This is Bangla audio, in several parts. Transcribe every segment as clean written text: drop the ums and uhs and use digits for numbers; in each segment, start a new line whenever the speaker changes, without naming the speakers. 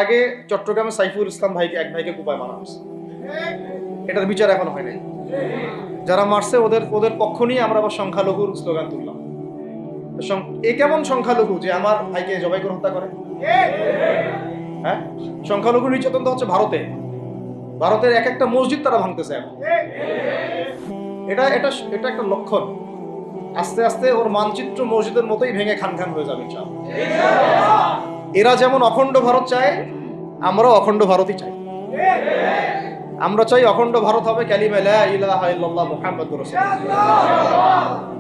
আগে চট্টগ্রামে সাইফুল ইসলাম ভাইকে এক ভাইকে কুপায় মারা হয়েছে, এটার বিচার এখন হয় নাই। যারা মারছে ওদের ওদের পক্ষ নিয়ে আমরা আবার সংখ্যালঘুর স্লোগান তুললাম। এ কেমন সংখ্যালঘু যে আমার ভাইকে জবাই করে হত্যা করে? হ্যাঁ, সংখ্যালঘু নির্যাতন তো হচ্ছে ভারতে, ভারতের এক একটা মসজিদ তারা ভাঙতেছে এখন। এটা এটা এটা একটা লক্ষণ। আস্তে আস্তে ওর মানচিত্র মসজিদের মতোই ভেঙে খান খান হয়ে যাবে ইনশাআল্লাহ। এরা যেমন অখণ্ড ভারত চায়, আমরাও অখণ্ড ভারতই চাই। আমরা চাই অখণ্ড ভারত হবে কালিমা লা ইলাহা ইল্লাল্লাহ মুহাম্মাদুর রাসূলুল্লাহ।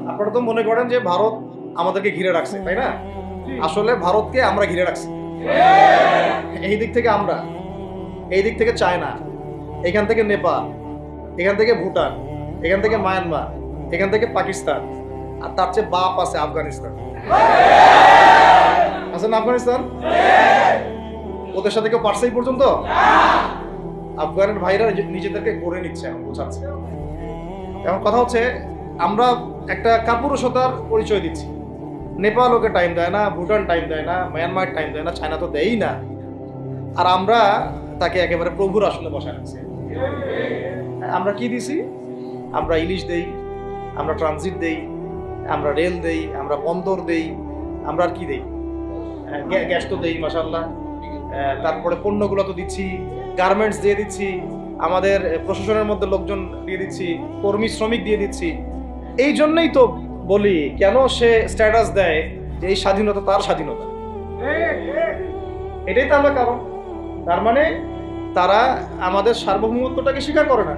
আপনারা তো মনে করেন যে ভারত আমাদেরকে ঘিরে রাখছে, তাই না? আসলে ভারতকে আমরা ঘিরে রাখছি। এই দিক থেকে আমরা, এই দিক থেকে চায়না, এখান থেকে নেপাল, এখান থেকে ভুটান, এখান থেকে মায়ানমার, এখান থেকে পাকিস্তান, আর তার চেয়ে বাপ আছে আফগানিস্তান। আছে না আফগানিস্তান? ওদের সাথে কেউ পারছে এই পর্যন্ত? আফগানের ভাইরা নিজেদেরকে গড়ে নিচ্ছে, এখন বোঝাচ্ছে। এখন কথা হচ্ছে, আমরা একটা কাপুরুষতার পরিচয় দিচ্ছি। নেপাল ওকে টাইম দেয় না, ভুটান টাইম দেয় না, মায়ানমার টাইম দেয় না, চায়না তো দেয়ই না, আর আমরা তাকে একেবারে প্রভুর আসনে বসায় রাখছি। আমরা কি দিছি? আমরা ইলিশ দেই, আমরা ট্রানজিট দেই, আমরা রেল দেই, আমরা বন্দর দেই, আমরা আর কি দেই? গ্যাস তো দেই মাশাআল্লাহ, তারপরে পণ্যগুলো তো দিচ্ছি, গার্মেন্টস দিয়ে দিচ্ছি, আমাদের প্রশাসনের মধ্যে লোকজন দিয়ে দিচ্ছি, কর্মী শ্রমিক দিয়ে দিচ্ছি। এই জন্যই তো বলি, কেন সে স্ট্যাটাস দেয় যে এই স্বাধীনতা তার স্বাধীনতা। এটাই তাহলে কারণ। তার মানে তারা আমাদের সার্বভৌমত্বটাকে স্বীকার করে না,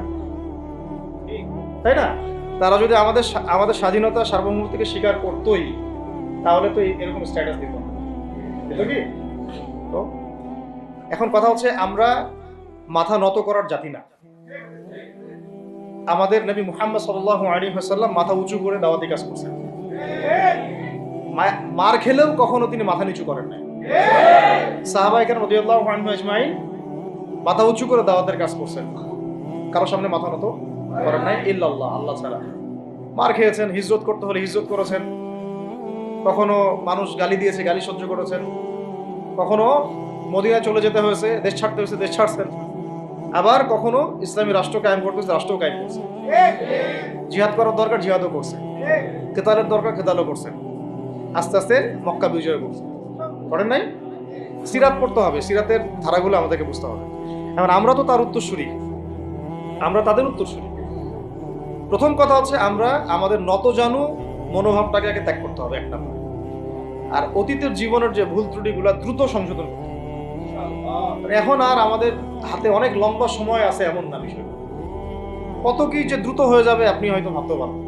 তাই না? তারা যদি আমাদের স্বাধীনতা সার্বভৌমত্বকে স্বীকার করতোই, তাহলে তো এরকম স্ট্যাটাস দিত না। কি তো এখন কথা হচ্ছে, আমরা মাথা নত করার জাতি না। আমাদের নবী মুহাম্মদ সাল্লাল্লাহু আলাইহি ওয়াসাল্লাম মাথা উঁচু করে দাওয়াতি কাজ করছেন। মার খেলেও কখনো তিনি মাথা নিচু করেন নাই। সাহাবায়ে কেরাম রাদিয়াল্লাহু আনহুম আজমাইন মাথা উঁচু করে দাওয়াতের কাজ করছেন, কারোর সামনে মাথা নত করেন নাই ইল্লাল্লাহ, আল্লাহ ছাড়া। মার খেয়েছেন, হিজরত করতে হলে হিজরত করেছেন, কখনো মানুষ গালি দিয়েছে, গালি সহ্য করেছেন, কখনো মদিনায় চলে যেতে হয়েছে, দেশ ছাড়তে হয়েছে, দেশ ছাড়ছেন, আবার কখনো ইসলামী রাষ্ট্র কায়েম করতে হয়েছে, রাষ্ট্রও কায়েম করছে। জিহাদ করার দরকার, জিহাদও করছে, কেতালের দরকার, কেতালও করছেন। আস্তে আস্তে মক্কা বিজয় করছে, করেন নাই? সিরাত পড়তে হবে, সিরাতের ধারাগুলো আমাদেরকে বুঝতে হবে। এখন আমরা তো তার উত্তরসূরি, আমরা তাদের উত্তরসূরি। প্রথম কথা হচ্ছে, আমরা আমাদের নতজানু মনোভাবটাকে আগে ত্যাগ করতে হবে, এক নম্বর। আর অতীতের জীবনের যে ভুল ত্রুটিগুলো দ্রুত সংশোধন করতে হবে। এখন আর আমাদের হাতে অনেক লম্বা সময় আছে এমন না বিষয়। কত কি যে দ্রুত হয়ে যাবে আপনি হয়তো ভাবতে পারবেন।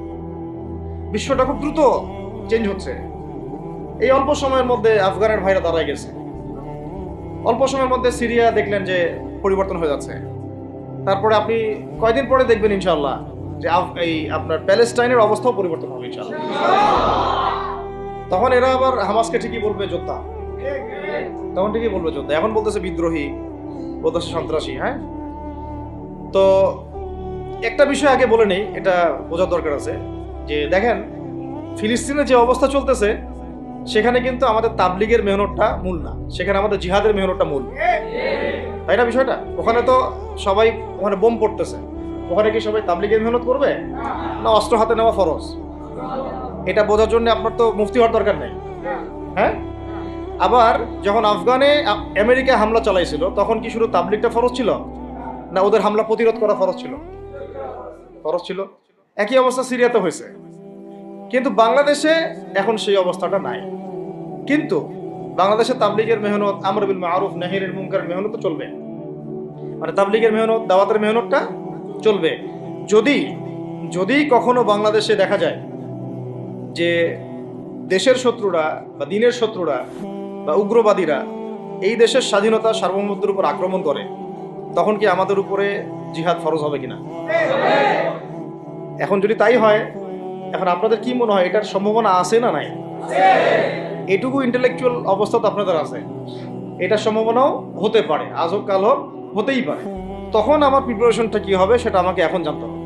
বিশ্বটা খুব দ্রুত চেঞ্জ হচ্ছে। এই অল্প সময়ের মধ্যে আফগানের ভাইরা দাঁড়ায় গেছে, অল্প সময়ের মধ্যে সিরিয়া দেখলেন যে পরিবর্তন হয়ে যাচ্ছে। তারপরে আপনি কয়দিন পরে দেখবেন ইনশাআল্লাহ যে এই আপনার প্যালেস্টাইনের অবস্থাও পরিবর্তন হবে ইনশাআল্লাহ। তখন এরা আবার হামাসকে ঠিকই বলবে যোদ্ধা, তখন ঠিকই বলবে যোদ্ধা। এখন বলতেছে বিদ্রোহী, বলতেছে সন্ত্রাসী। হ্যাঁ, তো একটা বিষয় আগে বলে নেই, এটা বোঝার দরকার আছে যে দেখেন, ফিলিস্তিনে যে অবস্থা চলতেছে সেখানে কিন্তু আমাদের তাবলিগের মেহনতটা মূল না, সেখানে আমাদের জিহাদের মেহনতটা মূল, তাই না? বিষয়টা ওখানে তো সবাই, ওখানে বোম পড়তেছে, ওখানে কি সবাই তাবলিগের মেহনত করবে না অস্ত্র হাতে নেওয়া ফরজ? এটা বোঝার জন্য আপনার তো মুফতি হওয়ার দরকার নেই। হ্যাঁ, আবার যখন আফগানে আমেরিকা হামলা চালাইছিল, তখন কি শুধু তাবলিগটা ফরজ ছিল না ওদের হামলা প্রতিরোধ করা ফরজ ছিল? ফরজ ছিল। একই অবস্থা সিরিয়াতে হয়েছে, কিন্তু বাংলাদেশে এখন সেই অবস্থাটা নাই। কিন্তু বাংলাদেশে তাবলিগের মেহনত, আমর বিল মারুফ নাহির মুনকারের মেহনত চলবে, মানে তাবলিগের মেহনত, দাওয়াতের মেহনতটা চলবে। যদি কখনো বাংলাদেশে দেখা যায় যে দেশের শত্রুরা বা দিনের শত্রুরা বা উগ্রবাদীরা এই দেশের স্বাধীনতা সার্বভৌমত্বের উপর আক্রমণ করে, তখন কি আমাদের উপরে জিহাদ ফরজ হবে কিনা? এখন যদি তাই হয়, এখন আপনাদের কি মনে হয় এটার সম্ভাবনা আছে না নাই? এটুকু ইন্টেলেকচুয়াল অবস্থা তো আপনাদের আছে, এটার সম্ভাবনাও হতে পারে, আজ হোক কাল হোক, হতেই পারে। তখন আমার প্রিপারেশনটা কি হবে সেটা আমাকে এখন জানতে হবে।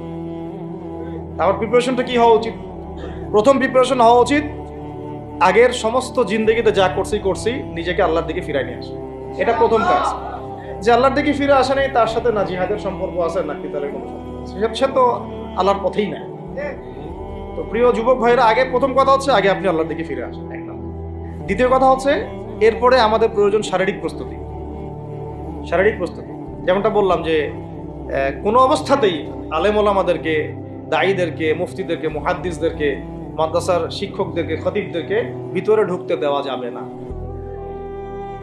আমার প্রিপারেশনটা কি হওয়া উচিত? প্রথম প্রিপারেশন হওয়া উচিত, আগের সমস্ত জিন্দেগিতে যা করছি নিজেকে আল্লাহর দিকে ফিরাই নিয়ে আসে। এটা প্রথম কাজ। যে আল্লাহর দিকে ফিরে আসে নাই, তার সাথে না জিহাদের সম্পর্ক আছে না কিতালের কোনো সম্পর্ক আছে, সে তো আল্লাহর পথেই নাই। তো প্রিয় যুবক ভাইরা, আগে প্রথম কথা হচ্ছে আগে আপনি আল্লাহর দিকে ফিরে আসেন, এক নম্বর। দ্বিতীয় কথা হচ্ছে এরপরে আমাদের প্রয়োজন শারীরিক প্রস্তুতি। শারীরিক প্রস্তুতি যেমনটা বললাম যে কোনো অবস্থাতেই আলেম ওলামাদেরকে, দায়ীদেরকে, মুফতিদেরকে, মুহাদ্দিসদেরকে, মাদ্রাসার শিক্ষকদেরকে, খতিবদেরকে ভিতরে ঢুকতে দেওয়া যাবে না।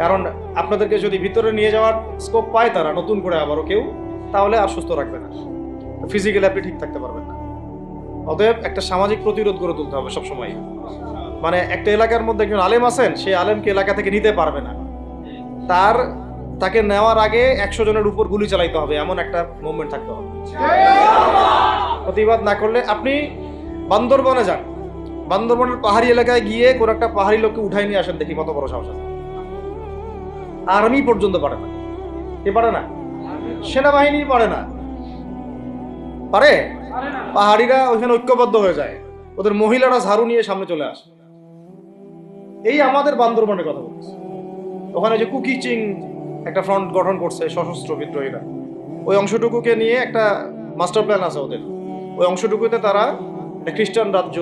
কারণ আপনাদেরকে যদি ভিতরে নিয়ে যাওয়ার স্কোপ পায় তারা নতুন করে আবারও কেউ, তাহলে আর সুস্থ রাখবে না, ফিজিক্যালি আপনি ঠিক থাকতে পারবেন না। অতএব একটা সামাজিক প্রতিরোধ গড়ে তুলতে হবে সবসময়। মানে একটা এলাকার মধ্যে একজন আলেম আছেন, সেই আলেমকে এলাকা থেকে নিতে পারবে না, তাকে নেওয়ার আগে 100 জনের উপর গুলি চালাইতে হবে, এমন একটা মুভমেন্ট থাকতে হবে। প্রতিবাদ না করলে আপনি বান্দরবনে যান, বান্দরবনের পাহাড়ি এলাকায় গিয়ে কোন একটা পাহাড়ি লোককে উঠাই নিয়ে আসেন, দেখি কত বড় সাহস আছে। আর্মি পর্যন্ত পারে না। কে পারে না? সেনাবাহিনী পারে না। পারে? পাহাড়িরা ওইখানে ঐক্যবদ্ধ হয়ে যায়, ওদের মহিলারা ঝাড়ু নিয়ে সামনে চলে আসে। এই আমাদের বান্দরবনের কথা বলছি। ওখানে যে কুকিচিং একটা ফ্রন্ট গঠন করছে সশস্ত্র বিদ্রোহীরা, ওই অংশটুকুকে নিয়ে একটা মাস্টার প্ল্যান আছে ওদের। ওই অংশটুকুতে তারা একটা খ্রিস্টান রাজ্য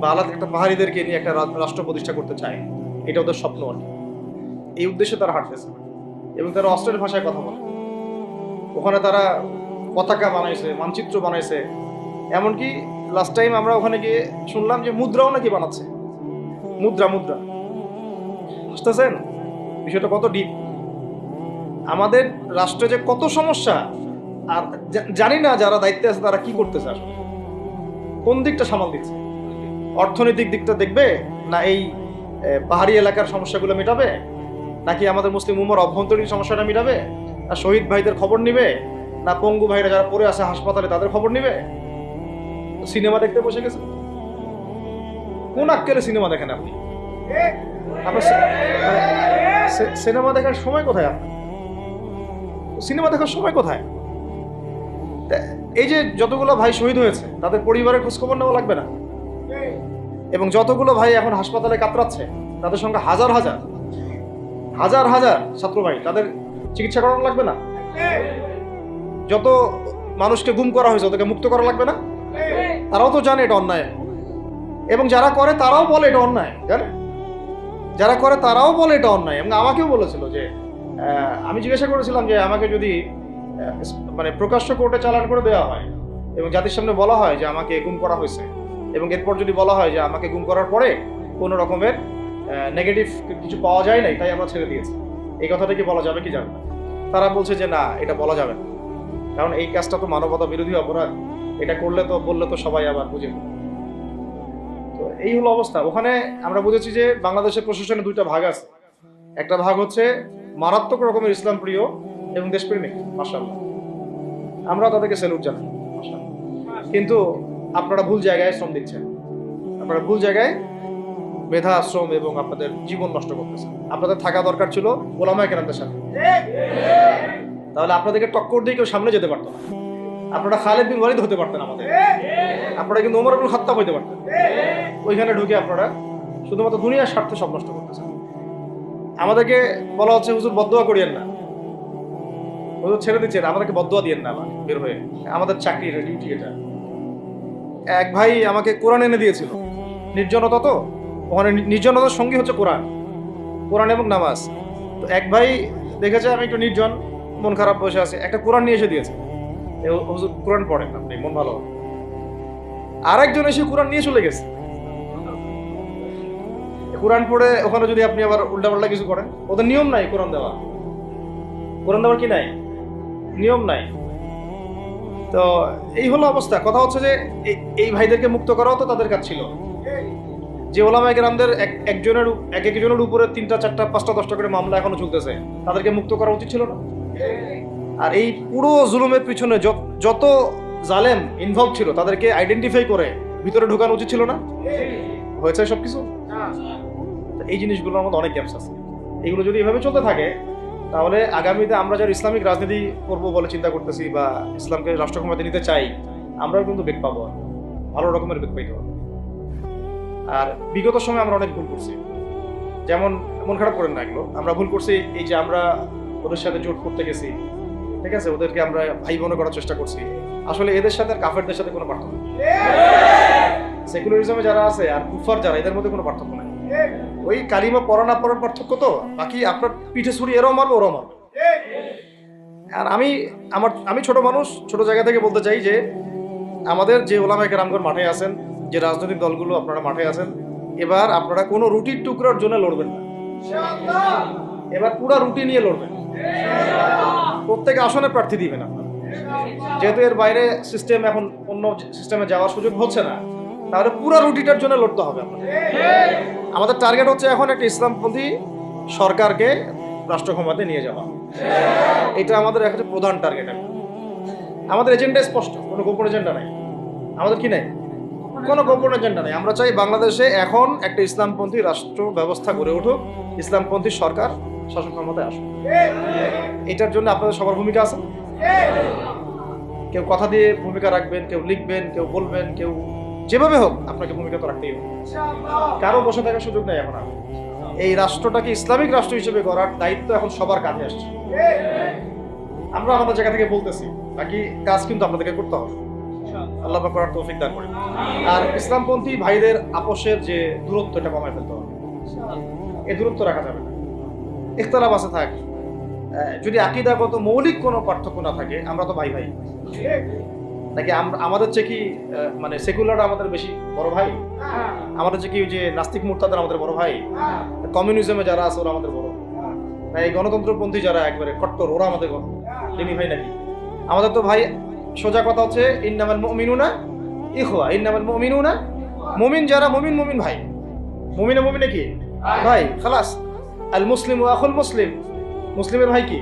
বা আলাদা একটা পাহাড়িদেরকে নিয়ে একটা রাষ্ট্র প্রতিষ্ঠা করতে চায়। এটা ওদের স্বপ্ন আর কি। এই উদ্দেশ্যে তারা হাঁটতেছে এবং তারা অস্ট্রের ভাষায় কথা বলে। ওখানে তারা পতাকা বানাইছে, মানচিত্র বানাইছে, এমনকি লাস্ট টাইম আমরা ওখানে গিয়ে শুনলাম যে মুদ্রাও নাকি বানাচ্ছে। মুদ্রা বুঝতেছেন বিষয়টা কত ডিপ। আমাদের রাষ্ট্রে যে কত সমস্যা, আর জানি না যারা দায়িত্বে আছে তারা কি করতেছে, আসলে কোন দিকটা সামাল দিচ্ছে। অর্থনৈতিক দিকটা দেখবে না এই পাহাড়ি এলাকার সমস্যাগুলো মেটাবে, নাকি আমাদের মুসলিম উম্মার অভ্যন্তরীণ সমস্যাটা মেটাবে, না শহীদ ভাইদের খবর নিবে, না পঙ্গু ভাইরা যারা পড়ে আছে হাসপাতালে তাদের খবর নিবে? সিনেমা দেখতে বসে গেছে। কোন আক্কেলে সিনেমা দেখেন আপনি? আপনার সিনেমা দেখার সময় কোথায়? আপনার সিনেমা দেখার সময় কোথায়? এই যে যতগুলো ভাই শহীদ হয়েছে তাদের পরিবারের খোঁজখবর নেওয়া লাগবে না? এবং যতগুলো ভাই এখন হাসপাতালে কাতরাচ্ছে তাদের সঙ্গে হাজার হাজার ছাত্র ভাই, তাদের চিকিৎসা করানো লাগবে না? যত মানুষকে গুম করা হয়েছে ওদেরকে মুক্ত করা লাগবে না? তারাও তো জানে এটা অন্যায়, এবং যারা করে তারাও বলে এটা অন্যায়। জানে যারা করে তারাও বলে এটা অন্যায়। এবং আমাকেও বলেছিল যে আমি জিজ্ঞাসা করেছিলাম যে আমাকে যদি মানে প্রকাশ্য কোর্টে চালান করে দেওয়া হয় এবং জাতির সামনে বলা হয় যে আমাকে গুম করা হয়েছে, এবং এরপর যদি বলা হয় যে আমাকে গুম করার পরে কোনো রকমের নেগেটিভ কিছু পাওয়া যায় নাই তাই আমরা ছেড়ে দিয়েছি, এই কথাটা কি বলা যাবে কি যাবে না? তারা বলছে যে না, এটা বলা যাবে না, কারণ এই কাজটা তো মানবতা বিরোধী অপরাধ, এটা করলে তো বললে তো সবাই আবার বুঝে। তো এই হলো অবস্থা। ওখানে আমরা বুঝেছি যে বাংলাদেশের প্রশাসনে দুইটা ভাগ আছে। একটা ভাগ হচ্ছে মারাত্মক রকমের ইসলাম প্রিয় এবং দেশপ্রেমিক, মাশাআল্লাহ, আমরা তাদেরকে স্যালুট জানাই, মাশাআল্লাহ। কিন্তু আপনারা ভুল জায়গায় শ্রম দিচ্ছেন, আপনারা ভুল জায়গায় মেধা, শ্রম এবং আপনাদের জীবন নষ্ট করতেছেন। আপনাদের থাকা দরকার ছিল ওলামায়ে কেরামদের সাথে, তাহলে আপনাদেরকে টক্কর দিয়ে কেউ সামনে যেতে পারতো না। আপনারা খালিদ বিন ওয়ালিদ হতে পারতেন আমাদের, আপনারা কিন্তু ওমর ইবনুল খাত্তাব হতে পারতেন। ওইখানে ঢুকে আপনারা শুধুমাত্র দুনিয়ার স্বার্থে সব নষ্ট করতেছেন। আমাদেরকে বলা হচ্ছে হুজুর বদদোয়া করিয়েন না, হুজুর ছেড়ে দিচ্ছেন, আমাদেরকে বদদোয়া দিয়েন না বের হয়ে, আমাদের চাকরির ডিউটি এটা। এক ভাই আমাকে কোরআন এনে দিয়েছিল, নির্জনতা, তো ওখানে নির্জনতার সঙ্গী হচ্ছে কোরআন এবং নামাজ। তো এক ভাই দেখেছে আমি একটু নির্জন, মন খারাপ বসে আছে, একটা কোরআন নিয়ে এসে দিয়েছে, হুজুর কোরআন পড়েন আপনি, মন ভালো হবে। আরেকজন এসে কোরআন নিয়ে চলে গেছে। কোরআন পড়ে ওখানে যদি আপনি আবার উল্টাপাল্টা কিছু করেন, ওদের নিয়ম নাই কোরআন দেওয়ার কি নাই, নিয়ম নাই। তো এই হলো অবস্থা। কথা হচ্ছে যে এই ভাইদেরকে মুক্ত করাও তো তাদের কাজ ছিল। যে ওলামায়ে কেরামদের একজনের উপরে 3টা 4টা 5টা 10টা করে মামলা এখনো চলতেছে, তাদেরকে মুক্ত করা উচিত ছিল না? আর এই পুরো জুলুমের পিছনে যত জালেম ইনভলভ ছিল তাদেরকে আইডেন্টিফাই করে ভিতরে ঢোকানো উচিত ছিল না? হয়েছে সবকিছু? এই জিনিসগুলোর মধ্যে অনেক গ্যাপস আছে। এগুলো যদি এভাবে চলতে থাকে তাহলে আগামীতে আমরা যারা ইসলামিক রাজনীতি করবো বলে চিন্তা করতেছি বা ইসলামকে রাষ্ট্র ক্ষমতায় নিতে চাই, আমরাও কিন্তু বেগ পাবো, ভালো রকমের বেগ পাইতে হবে। আর বিগত সময় আমরা অনেক ভুল করছি, যেমন মন খারাপ করেন না, এগুলো আমরা ভুল করছি। এই যে আমরা ওদের সাথে জোট করতে গেছি, ঠিক আছে, ওদেরকে আমরা ভাই বোন করার চেষ্টা করছি, আসলে এদের সাথে আর কাফেরদের সাথে কোনো পার্থক্য নেই। সেকুলারিজমে যারা আছে আর কুফার যারা, এদের মধ্যে কোনো পার্থক্য নেই। ওই কালিমা পড়া না পড়ার পার্থক্য, তো বাকি আপনার পিঠে ছুরি এরাও মারবে ওরাও মারবে। আর আমি ছোট মানুষ, ছোট জায়গা থেকে বলতে চাই যে আমাদের যে ওলামায়ে কেরামগণ মাঠে আছেন, যে রাজনৈতিক দলগুলো আপনারা মাঠে আছেন, এবার আপনারা কোনো রুটির টুকরার জন্য লড়বেন না, এবার পুরো রুটি নিয়ে লড়বেন। প্রত্যেক আসনে প্রার্থী দিবেন আপনারা, যেহেতু এর বাইরে সিস্টেম এখন অন্য সিস্টেমে যাওয়ার সুযোগ হচ্ছে না, তাহলে পুরো রুটিটার জন্য লড়তে হবে আপনাদের। আমাদের টার্গেট হচ্ছে এখন একটা ইসলামপন্থী সরকারকে রাষ্ট্র ক্ষমতায় নিয়ে যাওয়া, এটা আমাদের একটা প্রধান টার্গেট। আমাদের এজেন্ডা স্পষ্ট, কোনো গোপন এজেন্ডা নাই। আমাদের কি নাই? কোনো গোপন এজেন্ডা নাই। আমরা চাই বাংলাদেশে এখন একটা ইসলামপন্থী রাষ্ট্র ব্যবস্থা গড়ে উঠুক, ইসলামপন্থী সরকার শাসন ক্ষমতায় আসুক। এটার জন্য আপনাদের সবার ভূমিকা আছে। কেউ কথা দিয়ে ভূমিকা রাখবেন, কেউ লিখবেন, কেউ বলবেন, কেউ যেভাবে হোক আপনাকে ভূমিকা তো রাখতেই হবে। কারো বসে থাকার সুযোগ নেই। এখন এই রাষ্ট্রটাকে ইসলামিক রাষ্ট্র হিসেবে গড়ার দায়িত্ব এখন সবার কাঁধে আসছে। আমরা আমাদের জায়গা থেকে বলতেছি, বাকি কাজ কিন্তু আপনাদেরকে করতে হবে। আল্লাহ পাক করার তৌফিক দান করেন। আর ইসলামপন্থী ভাইদের আপোষের যে দূরত্ব, এটা কমায় ফেলতে হবে। এই দূরত্ব রাখা যাবে না। ইখতিলাফ আছে থাক, যদি আকীদাগত মৌলিক কোনো পার্থক্য না থাকে, আমরা তো ভাই ভাই নাকি? আমাদের চেয়ে কি মানে সেকুলার আমাদের বেশি বড় ভাই? আমাদের চেয়ে কি যে নাস্তিক মুরতাদের আমাদের বড় ভাই? কমিউনিজমে যারা আছে ওরা আমাদের বড়? না এই গণতন্ত্রপন্থী যারা একবারে কট্টর, ওরা আমাদের তিনি ভাই নাকি? আমাদের তো ভাই, সোজা কথা হচ্ছে ইন্নামাল মুমিনুনা ইখওয়া, ইন্নামাল মুমিনুনা, মুমিন যারা মুমিন, মুমিন ভাই। মুমিনে মুমিনে কি ভাই, খালাস। আল মুসলিম ওয়া আখুল মুসলিম, মুসলিমের ভাই কি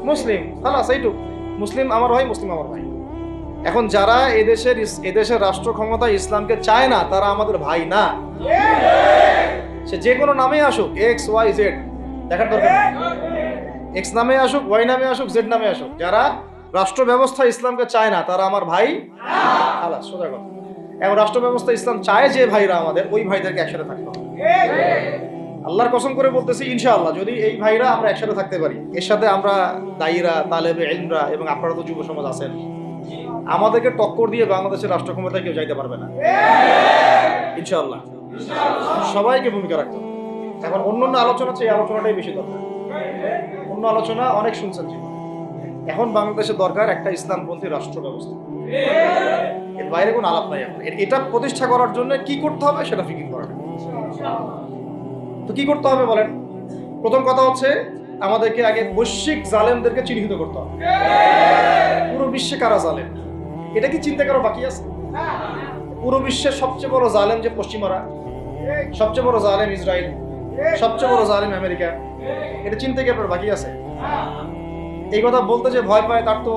মুসলিম, খালাস, এইটুক। মুসলিম আমার ভাই, মুসলিম আমার ভাই। এখন যারা এদেশের রাষ্ট্র ক্ষমতা ইসলামকে চায় না, তারা আমাদের ভাই না। সে যে কোনো নামে আসুক, এক্স ওয়াই জেড, দেখার দরকার। এক্স নামে আসুক, ওয়াই নামে আসুক, জেড নামে আসুক, যারা রাষ্ট্র ব্যবস্থা ইসলামকে চায় না, তারা আমার ভাই খালাস, সোজা কথা। এবং রাষ্ট্র ব্যবস্থা ইসলাম চায় যে ভাইরা আমাদের, ওই ভাইদেরকে একসাথে থাকতে হবে। আল্লাহর কসম করে বলতেছি, ইনশাআল্লাহ যদি এই ভাইরা আমরা একসাথে থাকতে পারি, এর সাথে আমরা দায়ীরা, তালেবে ইলমরা এবং আপনারা তো যুব সমাজ আছেন, আমাদেরকে টক্কর দিয়ে বাংলাদেশের রাষ্ট্র ক্ষমতায় কেউ যাইতে পারবে না, ইনশাআল্লাহ। সবাইকে ভূমিকা রাখতে হবে। এখন অন্য আলোচনা চেয়ে এই আলোচনাটাই বেশি দরকার। অন্য আলোচনা অনেক শুনছেন, এখন বাংলাদেশের দরকার একটা ইসলামপন্থী রাষ্ট্র ব্যবস্থা। এর বাইরে কোনো আলাপ নাই। এখন এটা প্রতিষ্ঠা করার জন্য কি করতে হবে সেটা ফিকির করা। তো কি করতে হবে বলেন? প্রথম কথা হচ্ছে আমাদেরকে আগে বৈশ্বিক জালেমদেরকে চিহ্নিত করতে হবে। পুরো বিশ্বে কারা জালেম, এটা কি চিন্তা করা বাকি আছে? পুরো বিশ্বের সবচেয়ে বড় জালেম যে পশ্চিমারা, সবচেয়ে বড় জালেম ইসরায়েল, সবচেয়ে বড় জালেম আমেরিকা, এটা চিন্তা কি আপনার বাকি আছে? এই কথা বলতে যে ভয় পায়, তার তো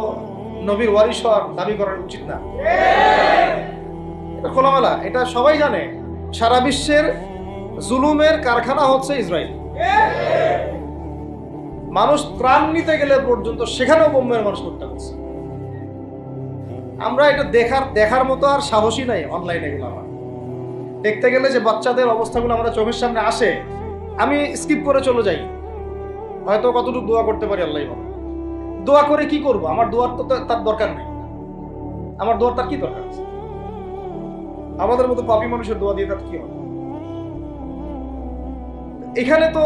নবীর ওয়ারিস হওয়ার দাবি করা উচিত না। এটা খোলামেলা, এটা সবাই জানে। সারা বিশ্বের জুলুমের কারখানা হচ্ছে ইসরায়েল। মানুষ ত্রাণ নিতে গেলে পর্যন্ত সেখানেও বোম্বের মানুষ হত্যা করছে। আমরা এটা দেখার মতো আর সাহসী নাই। অনলাইনে এগুলো আমার দেখতে গেলে যে বাচ্চাদের অবস্থাগুলো আমাদের চোখের সামনে আসে, আমি স্কিপ করে চলে যাই। হয়তো কতটুকু দোয়া করতে পারি আল্লাহ ভালো। দোয়া করে কি করব? আমার দোয়ার তো তার দরকার নেই। আমার দোয়ার তার কি দরকার আছে? আমাদের মতো পাপী মানুষের দোয়া দিয়ে তার কি হবে? এখানে তো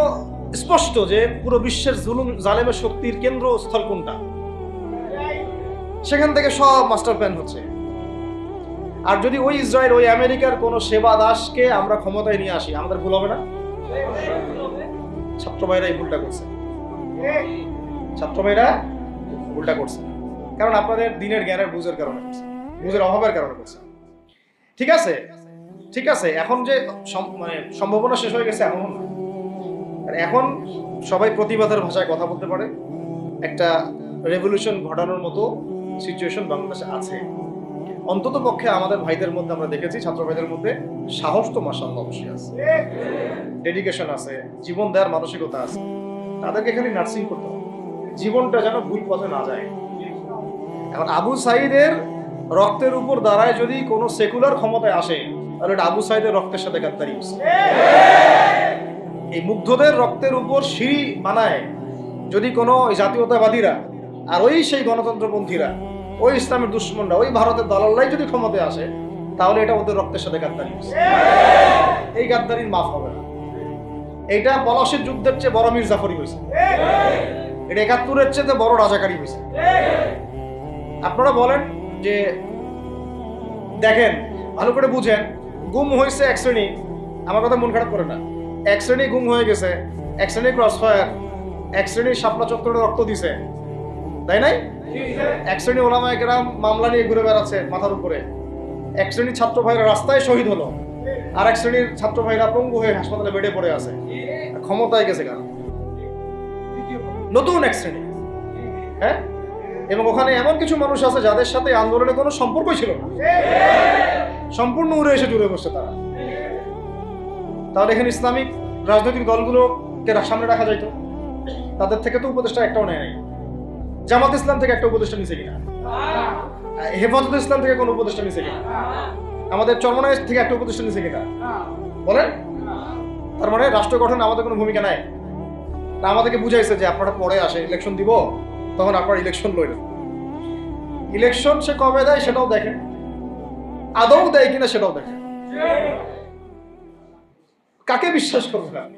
স্পষ্ট যে পুরো বিশ্বের জুলুম জালেমের শক্তির কেন্দ্রস্থল কোনটা, সেখান থেকে সব মাস্টার প্ল্যান হচ্ছে। আর যদি ওই ইসরায়েল, ওই আমেরিকার কোন সেবা দাসকে আমরা ক্ষমতায় নিয়ে আসি, আমাদের ভুল হবে না? ছাত্র ভাইরা এই ভুলটা করছে, ছাত্র ভাইরা ভুলটা করছে, কারণ আপনাদের দিনের জ্ঞানের বুঝের কারণে করছে, বুঝের অভাবের কারণে করছে। ঠিক আছে, ঠিক আছে, এখন যে মানে সম্ভাবনা শেষ হয়ে গেছে এমন না। এখন সবাই প্রতিবাদের ভাষায় কথা বলতে পারে। একটা রেভলিউশন ঘটানোর মতো সিচুয়েশন বাংলাদেশে আছে। অন্তত পক্ষে আমাদের ভাইদের মধ্যে আমরা দেখেছি, ছাত্র ভাইদের মধ্যে সাহস তো মাশাআল্লাহ অবশ্যই আছে, ডেডিকেশন আছে, জীবন দেওয়ার মানসিকতা আছে। তাদেরকে খালি নার্সিং করতে হবে, জীবনটা যেন ভুল পথে না যায়। এখন আবু সাঈদের রক্তের উপর দাঁড়ায় যদি কোনো সেকুলার ক্ষমতায় আসে, তাহলে এটা আবু সাঈদের রক্তের সাথে গাদ্দারি হচ্ছে। এই মুগ্ধদের রক্তের উপর সিঁড়ি বানায় যদি কোনো জাতীয়তাবাদীরা আর ওই সেই গণতন্ত্রপন্থীরা, ওই ইসলামের দুশ্মনরা, ওই ভারতের দালাল্লাই যদি ক্ষমতায় আসে, তাহলে এটা ওদের রক্তের সাথে গাদ্দারি হচ্ছে। এই গাদ্দারির মাফ হবে না। এইটা পলাশির যুদ্ধের চেয়ে বড় মির্জাফরি হয়েছে, এটা ৭১-এর চেয়ে বড় রাজাকারী হয়েছে। আপনারা বলেন যে দেখেন, ভালো করে বুঝেন, গুম হয়েছে এক শ্রেণী, আমার কথা মন খারাপ করে না, এক শ্রেণী গুম হয়ে গেছে, এক শ্রেণী ক্রসফায়ার, এক শ্রেণীর শাপলা চত্বরে রক্ত দিছে, তাই নাই? এক শ্রেণী ওলামায়ে কেরাম মামলা নিয়ে ঘুরে বেড়াচ্ছে মাথার উপরে, এক শ্রেণীর ছাত্র ভাইরা রাস্তায় শহীদ হলো, আর এক শ্রেণীর ছাত্র ভাইরা পঙ্গু হয়ে হাসপাতালে বেডে পড়ে আছে, ক্ষমতায় গেছে কারণ নতুন এক শ্রেণী। হ্যাঁ, এবং ওখানে এমন কিছু মানুষ আছে যাদের সাথে আন্দোলনের কোনো সম্পর্কই ছিল না, সম্পূর্ণ উড়ে এসে জুড়ে বসছে তারা। তাহলে এখানে ইসলামিক রাজনৈতিক দলগুলোকে সামনে রাখা যাইতো, তাদের থেকে তো উপদেষ্টা একটাও নেয় নাই। জামাত ইসলাম থেকে একটা উপদেষ্টা নিছে কিনা? হেফাজত ইসলাম থেকে কোনো উপদেষ্টা নিছে কিনা? আমাদের চরমনাই থেকে একটা উপদেষ্টা নিছে কিনা বলেন? তার মানে রাষ্ট্র গঠনে আমাদের কোনো ভূমিকা নাই। তা আমাদেরকে বুঝাইছে যে আপনারা পরে আসে ইলেকশন দিব, তখন আপনারা ইলেকশন লড়বেন। ইলেকশন সে কবে দেয় সেটাও দেখে, আদৌ দেয় কিনা সেটাও দেখে। কাকে বিশ্বাস করবেন আপনি?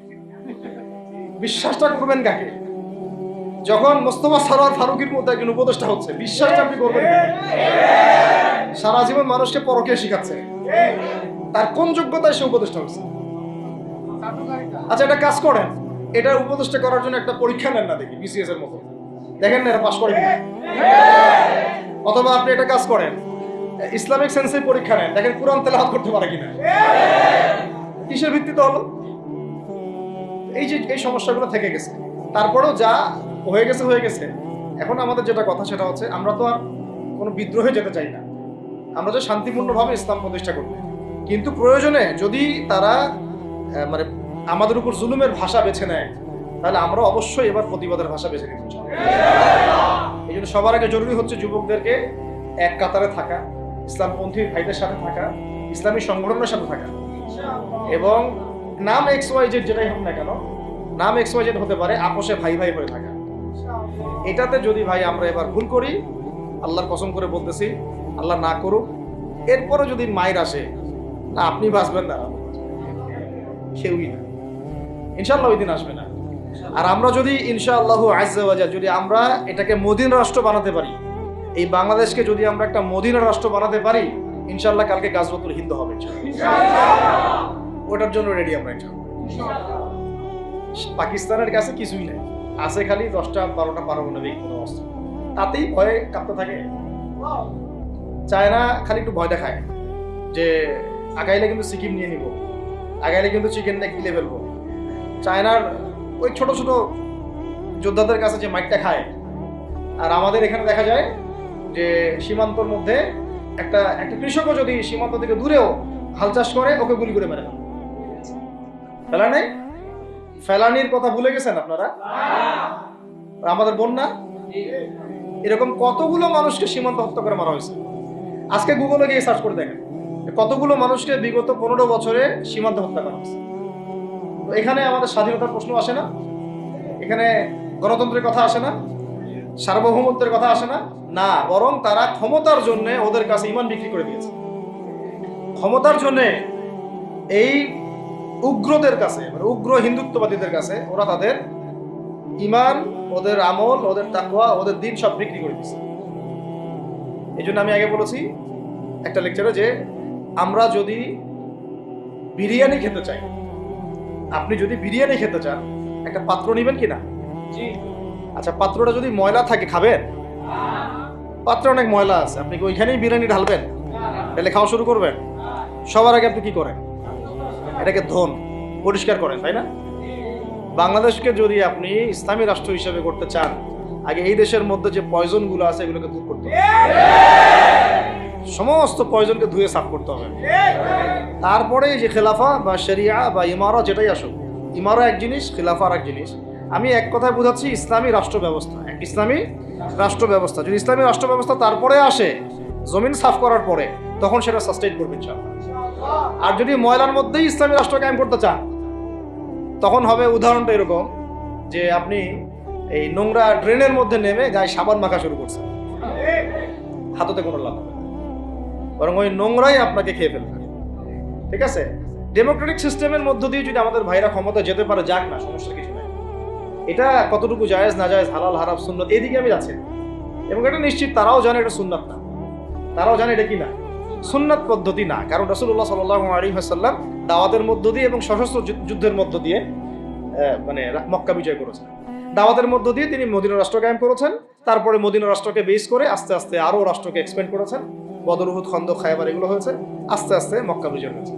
বিশ্বাসটা করবেন কাকে? যখন মোস্তফা সরোয়ার ফারুকীর মধ্যে একজন উপদেষ্টা হচ্ছে, বিশ্বাসটা আপনি করবেন কাকে? সারা জীবন মানুষকে পরকীয়া শিখাচ্ছে, তার কোন যোগ্যতায় সে উপদেষ্টা হচ্ছে? আচ্ছা, এটা কাজ করেন, এটা উপদেষ্টা করার জন্য একটা পরীক্ষা নেন না, দেখি বিসিএস এর মতো, দেখেন না এটা পাস করে কিনা। অথবা আপনি এটা কাজ করেন, ইসলামিক সেন্সের পরীক্ষা নেন, দেখেন কুরআন তেলাওয়াত করতে পারে কিনা। কিসের ভিত্তিতে হলো? এই যে এই সমস্যাগুলো থেকে গেছে। তারপরেও যা হয়ে গেছে হয়ে গেছে। এখন আমাদের যেটা কথা সেটা হচ্ছে, আমরা তো আর কোনো বিদ্রোহে যেতে চাই না, আমরা যে শান্তিপূর্ণভাবে ইসলাম প্রতিষ্ঠা করব। কিন্তু প্রয়োজনে যদি তারা মানে আমাদের উপর জুলুমের ভাষা বেছে নেয়, তাহলে আমরা অবশ্যই এবার প্রতিবাদের ভাষা বেছে নিতে চাই। এই জন্য সবার আগে জরুরি হচ্ছে যুবকদেরকে এক কাতারে থাকা, ইসলামপন্থী ভাইদের সাথে থাকা, ইসলামী সংগঠনের সাথে থাকা, এবং নাম XYZ যেটাই হোক না কেন, নাম XYZ হতে পারে, আপোষে ভাই ভাই হয়ে থাকা। এটাতে যদি ভাই আমরা এবার ভুল করি, আল্লাহর কসম করে বলতেছি, আল্লাহ না করুক, এরপরে যদি মায়ের আসে, না আপনি বাঁচবেন না, কেউই না, ইনশাআল্লাহ ওই দিন আসবে না। আর আমরা যদি ইনশাআল্লাহু আজ্জা ওয়া জাল যদি আমরা এটাকে মদিনা রাষ্ট্র বানাতে পারি, এই বাংলাদেশকে যদি আমরা একটা মদিনা রাষ্ট্র বানাতে পারি, ইনশাআল্লাহ কালকে গাজওয়াতুল হিন্দ হবে ইনশাআল্লাহ। ওটার জন্য রেডি আমরা ইনশাআল্লাহ। পাকিস্তানের কাছে কিছুই নেই, আছে খালি 10টা 12টা পারমাণবিক কোনো অস্ত্র, তাতেই ভয়ে কাঁপতে থাকে। চায়না খালি একটু ভয় দেখায় যে আগাইলে কিন্তু সিকিম নিয়ে নিব, আগাইলে কিন্তু চিকেন নেক গিলে ফেলবো। চায়নার ওই ছোট ছোট যোদ্ধাদের কাছে যে মাইকটা খায়, আর আমাদের এখানে দেখা যায় যে সীমান্তর মধ্যে একটা কৃষকও যদি সীমান্ত থেকে দূরেও হাল চাষ করে, ওকে গুলি করে মেরে ফেলা নেই। ফেলানির কথা ভুলে গেছেন আপনারা? আমাদের বন্যা, এরকম কতগুলো মানুষকে সীমান্ত হত্যা করে মারা হয়েছে। আজকে গুগলে গিয়ে সার্চ করে দেখেন কতগুলো মানুষকে বিগত 15 বছরে সীমান্ত হত্যা করা হয়েছে। এখানে আমাদের স্বাধীনতার প্রশ্ন আসে না, এখানে গণতন্ত্রের কথা আসে না, সার্বভৌমত্বের কথা আসে না, না, বরং তারা ক্ষমতার জন্য ওদের কাছে ঈমান বিক্রি করে দিয়েছে। ক্ষমতার জন্য এই উগ্রদের কাছে, মানে উগ্র হিন্দুত্ববাদীদের কাছে ওরা তাদের ঈমান, ওদের আমল, ওদের তাকওয়া, ওদের দ্বীন সব বিক্রি করে দিয়েছে। এই জন্য আমি আগে বলেছি একটা লেকচারে যে আমরা যদি বিরিয়ানি খেতে চাই, আপনি যদি বিরিয়ানি খেতে চান, একটা পাত্র নেবেন কিনা? আচ্ছা, পাত্রটা যদি ময়লা থাকে খাবেন? পাত্রে অনেক ময়লা আছে, আপনি কি ওইখানেই বিরিয়ানি ঢালবেন? তাহলে খাওয়া শুরু করবেন? সবার আগে আপনি কি করেন? এটাকে ধোন, পরিষ্কার করেন, তাই না? বাংলাদেশকে যদি আপনি ইসলামী রাষ্ট্র হিসেবে করতে চান, আগে এই দেশের মধ্যে যে পয়জনগুলো আছে এগুলোকে দূর করতে হবে, সমস্ত পয়জনকে ধুয়ে সাফ করতে হবে। তারপরে যে খেলাফা বা শরিয়া বা ইমারা যেটাই আসুক, ইমারা এক জিনিস, খেলাফা আর এক জিনিস। আমি এক কথায় বোঝাচ্ছি ইসলামী রাষ্ট্র ব্যবস্থা, ইসলামী রাষ্ট্র ব্যবস্থা। যদি ইসলামী রাষ্ট্র ব্যবস্থা তারপরে আসে, জমিন সাফ করার পরে, তখন সেটা সাস্টেইন করবে ইনশাআল্লাহ। আর যদি ময়লার মধ্যেই ইসলামী রাষ্ট্র কায়েম করতে চান, তখন হবে উদাহরণটা এরকম যে আপনি এই নোংরা ড্রেনের মধ্যে নেমে গায়ে সাবান মাখা শুরু করছেন, হাততে কোনো লাভ হবে না, বরং ওই নোংরাই আপনাকে খেয়ে ফেলবে। ঠিক আছে, ডেমোক্রেটিক সিস্টেমের মধ্য দিয়ে যদি আমাদের ভাইরা ক্ষমতা যেতে পারে, যাক না, সমস্যা কিছু নাই। এটা কতটুকু জায়েজ না জায়েজ, হালাল হারাম সুন্নত, এদিকে আমি যাচ্ছি না। এবং এটা নিশ্চিত তারাও জানে এটা সুন্নাত না, তারাও জানে এটা কি না, সুন্নাত পদ্ধতি না। কারণ রাসূলুল্লাহ সাল্লাল্লাহু আলাইহি ওয়াসাল্লাম দাওয়াতের মধ্য দিয়ে এবং সশস্ত্র যুদ্ধের মধ্য দিয়ে মানে মক্কা বিজয় করেছেন। দাওয়াতের মধ্য দিয়ে তিনি মদিনা রাষ্ট্র কায়েম করেছেন। তারপরে মদিনা রাষ্ট্রকে বেস করে আস্তে আস্তে আরো রাষ্ট্রকে এক্সপেন্ড করেছেন। বদর, উহুদ, খন্দক, খায়বার এগুলো হয়েছে, আস্তে আস্তে মক্কা বিজয় হয়েছে।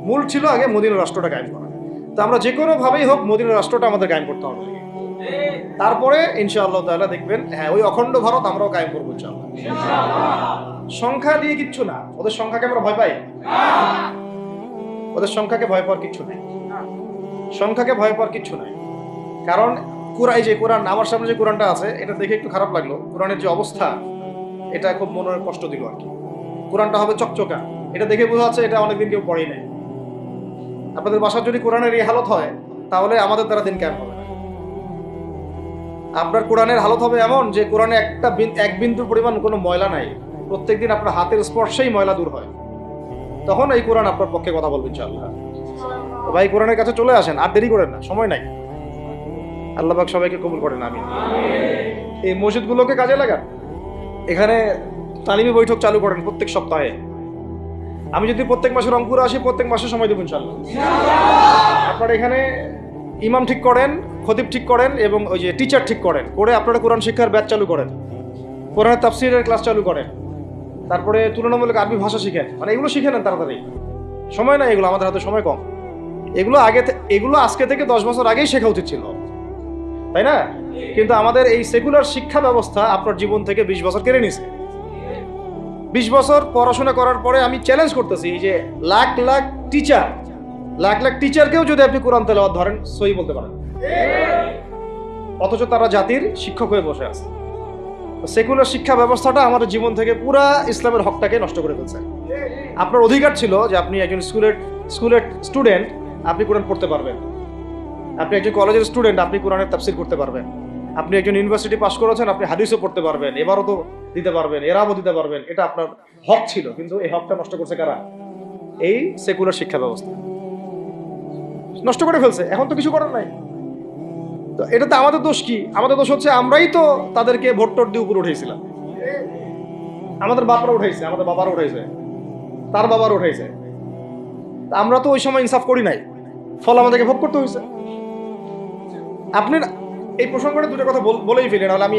মূল ছিল আগে মদিনা রাষ্ট্রটা কায়েম করা। তো আমরা যে কোনো ভাবেই হোক মদিনা রাষ্ট্রটা আমাদের কায়েম করতে হবে। তারপরে ইনশাআল্লাহ তাআলা দেখবেন, হ্যাঁ, ওই অখণ্ড ভারত আমরাও কায়েম করবো ইনশাআল্লাহ। সংখ্যা দিয়ে কিচ্ছু না, ওদের সংখ্যাকে আমরা ভয় পাই? ওদের সংখ্যাকে ভয় পাওয়ার কিচ্ছু নাই, সংখ্যাকে ভয় পাওয়ার কিচ্ছু নাই। কারণ এই যে কোরআন, আমার সামনে যে কোরআনটা আছে, এটা দেখে একটু খারাপ লাগলো। কোরআনের যে অবস্থা, এটা খুব মনের কষ্ট দিল আর কি। কোরআনটা হবে চকচকা, এটা দেখে বোঝা যাচ্ছে এটা অনেকদিন কেউ পড়েই নাই। আপনাদের বাসার যদি কোরআনের এই হালত হয়, তাহলে আমাদের দ্বারা দিন কায়েম হবে না। আপনার কোরআনের হালত হবে এমন যে কোরআনে এক বিন্দু পরিমাণ কোনো ময়লা নাই, প্রত্যেকদিন আপনার হাতের স্পর্শেই ময়লা দূর হয়। তখন এই কোরআন আপনার পক্ষে কথা বলবেন ইনশাআল্লাহ। ভাই, কোরআনের কাছে চলে আসেন, আর দেরি করেন না, সময় নাই। আল্লাহ পাক সবাইকে কবুল করেন, আমিন। এই মসজিদগুলোকে কাজে লাগান, এখানে তালিমি বৈঠক চালু করেন প্রত্যেক সপ্তাহে। আমি যদি প্রত্যেক মাসে রংপুরে আসি, প্রত্যেক মাসে সময় দেবো ইনশাআল্লাহ। আপনারা এখানে ইমাম ঠিক করেন, খতিব ঠিক করেন এবং ওই যে টিচার ঠিক করেন, করে আপনারা কোরআন শিক্ষার ব্যাচ চালু করেন, কোরআনের তাফসীরের ক্লাস চালু করেন, তারপরে তুলনামূলক আরবি ভাষা শিখেন। মানে এগুলো শিখে নেন তাড়াতাড়ি, সময় নাই এগুলো, আমাদের হাতে সময় কম। এগুলো আজকে থেকে 10 বছর আগেই শেখা উচিত ছিল, তাই না? কিন্তু আমাদের এই সেকুলার শিক্ষা ব্যবস্থা আপনার জীবন থেকে 20 বছর কেড়ে নিছে। 20 বছর পড়াশোনা করার পরে আমি চ্যালেঞ্জ করতেছি যে লাখ লাখ টিচারকেও যদি আপনি কোরআন তেলাওয়াত ধরেন, সহি বলতে পারেন, অথচ তারা জাতির শিক্ষক হয়ে বসে আছে। সেকুলার শিক্ষা ব্যবস্থাটা আমাদের জীবন থেকে পুরা ইসলামের হকটাকে নষ্ট করে ফেলছে। আপনার অধিকার ছিল যে আপনি একজন স্কুলের স্টুডেন্ট, আপনি কোরআন পড়তে পারবেন। আপনি একজন কলেজের স্টুডেন্ট, আপনি কোরআনের তাফসীর করতে পারবেন। আপনি একজন ইউনিভার্সিটি পাস করেছেন, আপনি হাদিসও পড়তে পারবেন, এবারও তো দিতে পারবেন, এরাবও দিতে পারবেন। এটা আপনার হক ছিল, কিন্তু এই হকটা নষ্ট করছে কারা? এই সেকুলার শিক্ষা ব্যবস্থা নষ্ট করে ফেলছে। এখন তো কিছু করার নাই। তো এটাতে আমাদের দোষ কি? আমাদের দোষ হচ্ছে আমরাই তো তাদেরকে ভোট টোট দিয়ে উপরে উঠেছিলাম। আমাদের বাপরা উঠাইছে, আমাদের বাবারা উঠাইছে, তার বাবারা উঠাইছে। আমরা তো ওই সময় ইনসাফ করি নাই, ফল আমাদেরকে ভোগ করতে হয়েছে। আপনি এই প্রসঙ্গটা দুটো কথা বলেই ফেলেন, নাহলে আমি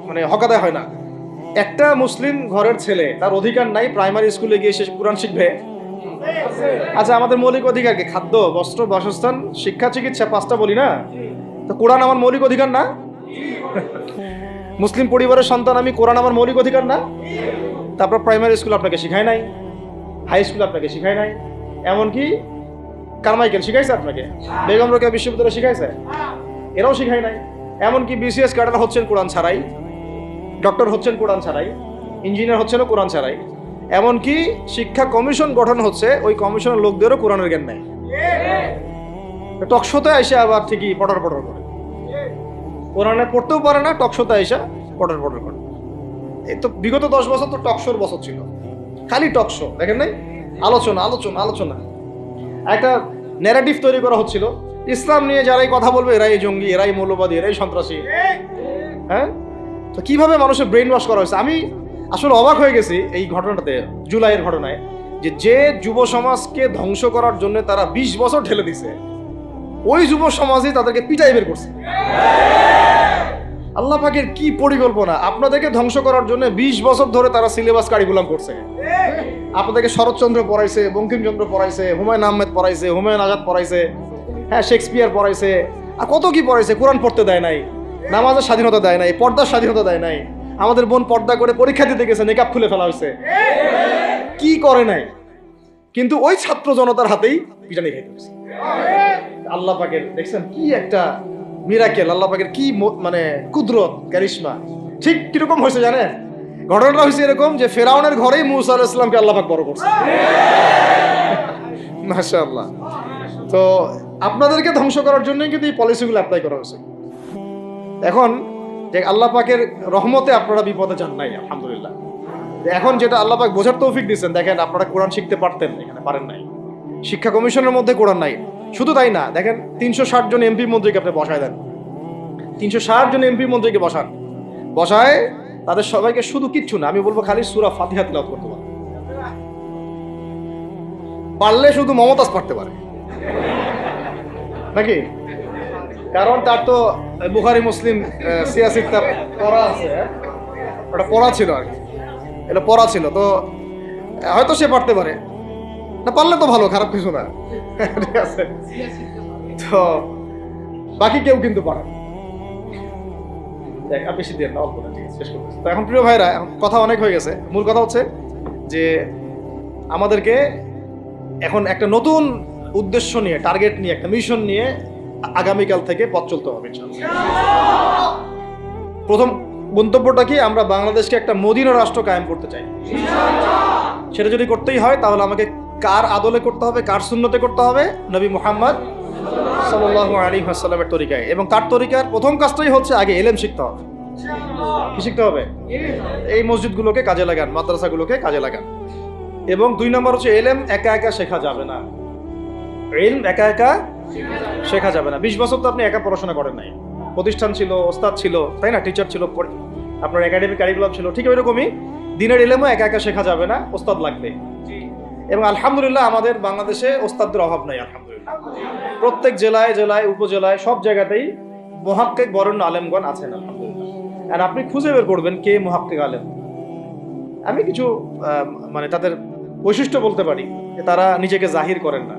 মানে হকাদায় হয় না। একটা মুসলিম ঘরের ছেলে, তার অধিকার নাই প্রাইমারি স্কুলে গিয়ে সে কোরআন শিখবে? আচ্ছা, আমাদের মৌলিক অধিকার কি? খাদ্য, বস্ত্র, বাসস্থান, শিক্ষা, চিকিৎসা, 5টা বলি না? তো কোরআন আমার মৌলিক অধিকার না? মুসলিম পরিবারের সন্তান আমি, কোরআন আমার মৌলিক অধিকার না? তারপর প্রাইমারি স্কুল আপনাকে শিখায় নাই, হাই স্কুল আপনাকে শিখায় নাই, এমনকি কারমাইকেল শিখাইছে আপনাকে, বেগম রোকেয়া বিশ্ববিদ্যালয় শিখাইছে, এরাও শিখায় নাই। এমনকি বিসিএস ক্যাডার হচ্ছেন কোরআন ছাড়াই, ডক্টর হচ্ছেন কোরআন ছাড়াই, ইঞ্জিনিয়ার হচ্ছেন কোরআন ছাড়াই। এমনকি শিক্ষা কমিশন গঠন হচ্ছে, ওই কমিশনের লোকদেরও কোরআনের জ্ঞান নাই। টকশোতে এসে আবার ঠিকই পটর করে, কোরআনে পড়তেও পারে না, টকশোতে এসে পটর করে। এই তো বিগত 10 বছর তো টকশোর বছর ছিল, খালি টকশো, দেখেন নাই? আলোচনা। একটা ন্যারেটিভ তৈরি করা হচ্ছিল, ইসলাম নিয়ে যারাই কথা বলবে এরাই জঙ্গি, এরাই মৌলবাদী, এরাই সন্ত্রাসী। হ্যাঁ, তো কিভাবে মানুষের ব্রেন ওয়াশ করা হয়েছে। আমি আসলে অবাক হয়ে গেছি এই ঘটনাটাতে, জুলাইয়ের ঘটনায়, যে যুব সমাজকে ধ্বংস করার জন্য তারা 20 বছর ঠেলে দিছে, ওই যুব সমাজই তাদেরকে পিটাই বের করছে। আল্লাহ পাকের কি পরিকল্পনা! আপনাদেরকে ধ্বংস করার জন্য 20 বছর ধরে তারা সিলেবাস কারিকুলাম করছে। আপনাদেরকে শরৎচন্দ্র পড়াইছে, বঙ্কিমচন্দ্র পড়াইছে, হুমায়ুন আহমেদ পড়াইছে, হুমায়ুন আজাদ পড়াইছে, হ্যাঁ, শেক্সপিয়ার পড়াইছে, আর কত কি পড়াইছে। কোরআন পড়তে দেয় নাই, নামাজের স্বাধীনতা দেয় নাই, পর্দার স্বাধীনতা দেয় নাই। আমাদের বোন পর্দা করে পরীক্ষা দিতে গেছে, নেকাব খুলে ফেলা হয়েছে, কি করে নাই। কিন্তু ওই ছাত্র জনতার হাতেই পিটানি খাইতে হয়েছে। আল্লাহ পাকের দেখছেন কি একটা মিরাকেল, আল্লাহ পাকের কি মানে কুদরত, কারিশমা। ঠিক কিরকম হয়েছে জানেন? ঘটনাটা হয়েছে এরকম যে ফেরাউনের ঘরেই মুসা আলাইহিস সালামকে আল্লাহ পাক বড় করছে। মাশাআল্লাহ। তো আপনাদেরকে ধ্বংস করার জন্যই কিন্তু এই পলিসিগুলো অ্যাপ্লাই করা হয়েছে। এখন যে আল্লাহ পাকের রহমতে আপনারা বিপদে যান নাই, আলহামদুলিল্লাহ। এখন যেটা আল্লাহ পাক বোঝার তৌফিক দিচ্ছেন, দেখেন আপনারা কোরআন শিখতে পারতেন, এখানে পারেন নাই। শিক্ষা কমিশনের মধ্যে কোরআন নাই। শুধু তাই না, দেখেন 360 জন এমপি মন্ত্রীকে আপনি বসায় দেন, 360 জন এমপি মন্ত্রীকে বসায় তাদের সবাইকে শুধু কিচ্ছু না, আমি বলবো খালি সূরা ফাতিহা তিলাওয়াত করতে পারে, পারলে শুধু মমতাজ পড়তে পারে নাকি? কারণ তার তো বুখারী মুসলিম সিয়াসিটা পড়া আছে, ওটা পড়া ছিল আর কি, এটা পড়া ছিল, তো হয়তো সে পারতে পারে না, পারলে তো ভালো, খারাপ কিছু না, ঠিক আছে। তো বাকি কেউ কিন্তু পারে বেশি দিয়ে না, অল্প না, ঠিক আছে, শেষ করতেছি। তো এখন প্রিয় ভাইরা, কথা অনেক হয়ে গেছে, মূল কথা হচ্ছে যে আমাদেরকে এখন একটা নতুন উদ্দেশ্য নিয়ে, টার্গেট নিয়ে, একটা মিশন নিয়ে আগামীকাল থেকে পথ চলতে হবে ইনশাআল্লাহ। প্রথম গন্তব্যটা কি? আমরা বাংলাদেশকে একটা মদিনা রাষ্ট্র কায়েম করতে চাই। সেটা যদি করতেই হয় তাহলে আমাকে কার আদলে করতে হবে, কার সুন্নতে করতে হবে? নবী মুহাম্মদ সাল্লাল্লাহু আলাইহি ওয়াসাল্লামের তরিকায়। এবং তার তরিকার প্রথম কাজটাই হচ্ছে আগে ইলম শিখতে হবে। কি শিখতে হবে? এই মসজিদগুলোকে কাজে লাগান, মাদ্রাসাগুলোকে কাজে লাগান। এবং 2 নম্বর হচ্ছে ইলম একা একা শেখা যাবে না। ইলম একা একা শেখা যাবে না। 20 বছর তো আপনি একা পড়াশোনা করেন নাই, প্রতিষ্ঠান ছিল, ওস্তাদ ছিল, তাই না? টিচার ছিল, আপনার একাডেমিক কারিকুলাম ছিল। ঠিক ওইরকমই দিনের ইলমও একা একা শেখা যাবে না, ওস্তাদ লাগবে। এবং আলহামদুলিল্লাহ আমাদের বাংলাদেশে ওস্তাদদের অভাব নাই, আলহামদুলিল্লাহ। প্রত্যেক জেলায় জেলায়, উপজেলায়, সব জায়গাতেই মুহাক্কিক বরেণ্য আলেমগণ আছেন, আলহামদুলিল্লাহ। আর আপনি খুঁজে বের করবেন কে মুহাক্কিক আলেম। আমি কিছু মানে তাদের বৈশিষ্ট্য বলতে পারি, তারা নিজেকে জাহির করেন না,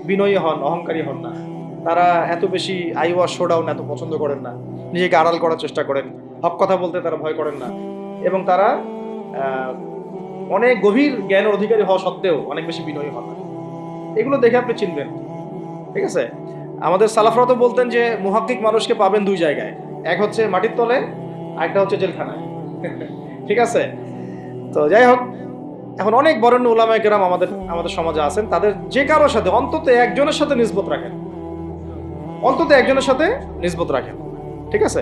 বিনয়ী হন, অহংকারী হন না, তারা এত বেশি আইওয়া শোডাউন এত পছন্দ করেন না, নিজেকে আড়াল করার চেষ্টা করেন, হক কথা বলতে তারা ভয় করেন না, এবং তারা অনেক গভীর জ্ঞানের অধিকারী হওয়া সত্ত্বেও অনেক বেশি বিনয়ী হন। এগুলো দেখে আপনি চিনবেন, ঠিক আছে? আমাদের সালাফরা তো বলতেন যে মুহাক্কিক মানুষকে পাবেন 2 জায়গায়, এক হচ্ছে মাটির তলে, আরেকটা হচ্ছে জেলখানায়, ঠিক আছে? তো যাই হোক, এখন অনেক বরেণ্য উলামায়ে কেরাম আমাদের সমাজে আছেন, তাদের যে কারোর সাথে অন্তত একজনের সাথে নিসবত রাখেন, অন্তত একজনের সাথে নিসবত রাখেন, ঠিক আছে?